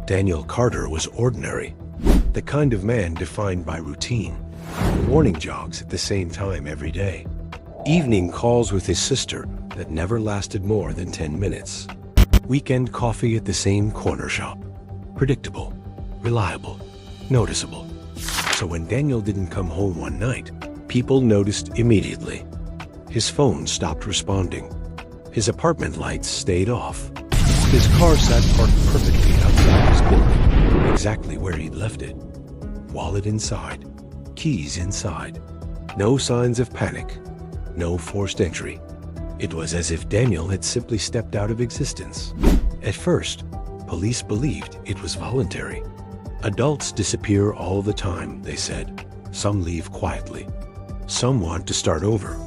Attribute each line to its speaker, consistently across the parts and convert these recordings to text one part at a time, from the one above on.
Speaker 1: Daniel Carter was ordinary, the kind of man defined by routine, morning jogs at the same time every day, evening calls with his sister that never lasted more than 10 minutes, weekend coffee at the same corner shop. Predictable, reliable, noticeable. So when Daniel didn't come home one night, people noticed immediately. His phone stopped responding. His apartment lights stayed off. His car sat parked perfectly outside his building, exactly where he'd left it. Wallet inside, keys inside. No signs of panic, no forced entry. It was as if Daniel had simply stepped out of existence. At first, police believed it was voluntary. Adults disappear all the time, they said. Some leave quietly. Some want to start over.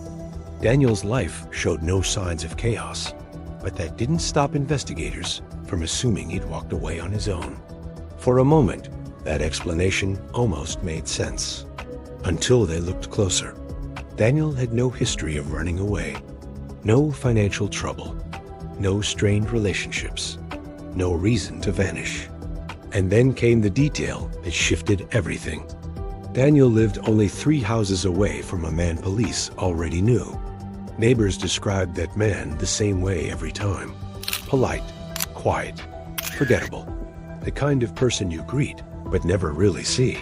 Speaker 1: Daniel's life showed no signs of chaos, but that didn't stop investigators from assuming he'd walked away on his own. For a moment, that explanation almost made sense. Until they looked closer. Daniel had no history of running away. No financial trouble. No strained relationships. No reason to vanish. And then came the detail that shifted everything. Daniel lived only 3 houses away from a man police already knew. Neighbors described that man the same way every time. Polite, quiet, forgettable. The kind of person you greet, but never really see.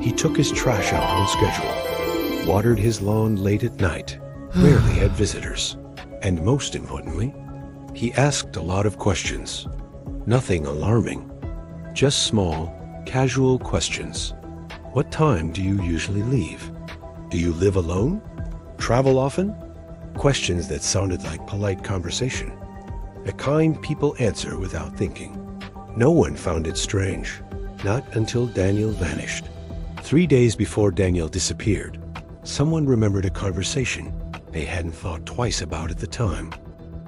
Speaker 1: He took his trash out on schedule, watered his lawn late at night, rarely had visitors. And most importantly, he asked a lot of questions. Nothing alarming, just small, casual questions. What time do you usually leave? Do you live alone? Travel often? Questions that sounded like polite conversation. The kind people answer without thinking. No one found it strange, not until Daniel vanished. 3 days before Daniel disappeared, someone remembered a conversation they hadn't thought twice about at the time.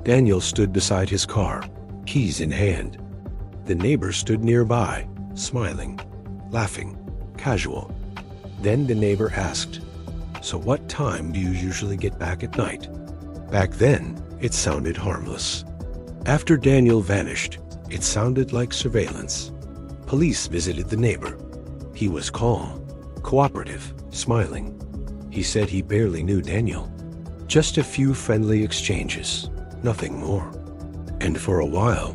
Speaker 1: Daniel stood beside his car, keys in hand. The neighbor stood nearby, smiling, laughing, casual. Then the neighbor asked, "So what time do you usually get back at night?" Back then, it sounded harmless. After Daniel vanished, it sounded like surveillance. Police visited the neighbor. He was calm, cooperative, smiling. He said he barely knew Daniel. Just a few friendly exchanges, nothing more. And for a while,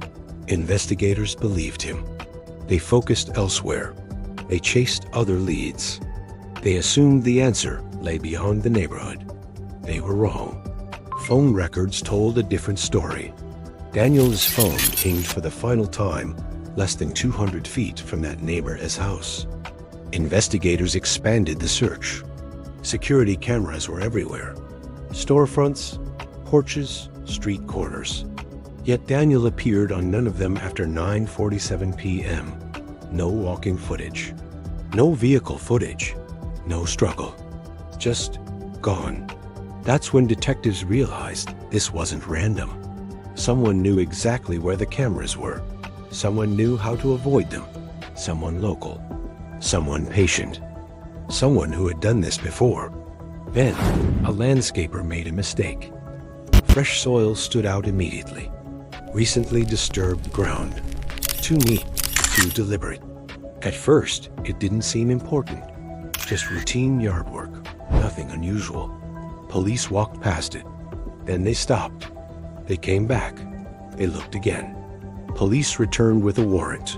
Speaker 1: investigators believed him. They focused elsewhere. They chased other leads. They assumed the answer lay beyond the neighborhood. They were wrong. Phone records told a different story. Daniel's phone pinged for the final time less than 200 feet from that neighbor's house. Investigators expanded the search. Security cameras were everywhere. Storefronts, porches, street corners. Yet Daniel appeared on none of them after 9:47 p.m. No walking footage. No vehicle footage. No struggle. Just gone. That's when detectives realized this wasn't random. Someone knew exactly where the cameras were. Someone knew how to avoid them. Someone local. Someone patient. Someone who had done this before. Then, a landscaper made a mistake. Fresh soil stood out immediately. Recently disturbed ground. Too neat, too deliberate. At first, it didn't seem important. Just routine yard work, nothing unusual. Police walked past it. Then they stopped. They came back. They looked again. Police returned with a warrant.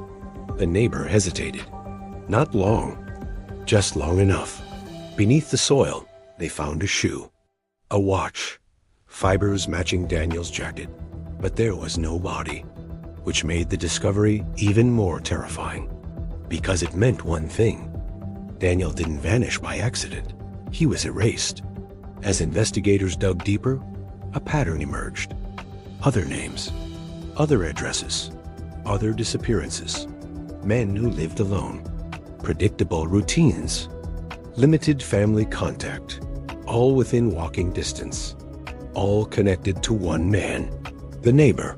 Speaker 1: The neighbor hesitated. Not long, just long enough. Beneath the soil, they found a shoe, a watch, fibers matching Daniel's jacket. But there was no body, which made the discovery even more terrifying. Because it meant one thing. Daniel didn't vanish by accident. He was erased. As investigators dug deeper, a pattern emerged. Other names, other addresses, other disappearances. Men who lived alone. Predictable routines. Limited family contact. All within walking distance. All connected to one man. The neighbor.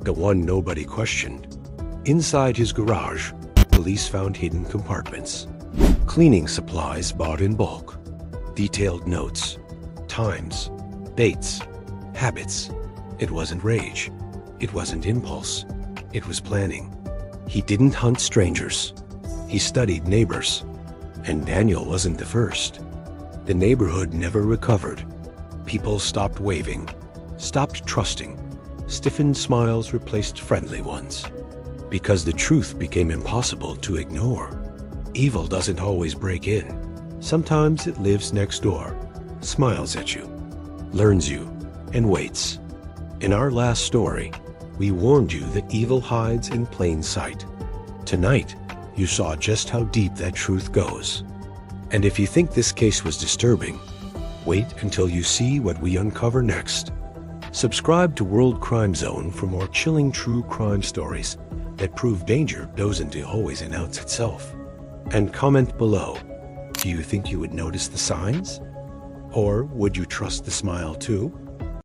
Speaker 1: The one nobody questioned. Inside his garage, police found hidden compartments. Cleaning supplies bought in bulk. Detailed notes. Times. Dates. Habits. It wasn't rage. It wasn't impulse. It was planning. He didn't hunt strangers. He studied neighbors. And Daniel wasn't the first. The neighborhood never recovered. People stopped waving, stopped trusting. Stiffened smiles replaced friendly ones. Because the truth became impossible to ignore. Evil doesn't always break in. Sometimes it lives next door, smiles at you, learns you, and waits. In our last story, we warned you that evil hides in plain sight. Tonight, you saw just how deep that truth goes. And if you think this case was disturbing, wait until you see what we uncover next. Subscribe to World Crime Zone for more chilling true crime stories that prove danger doesn't always announce itself. And comment below, do you think you would notice the signs? Or would you trust the smile too?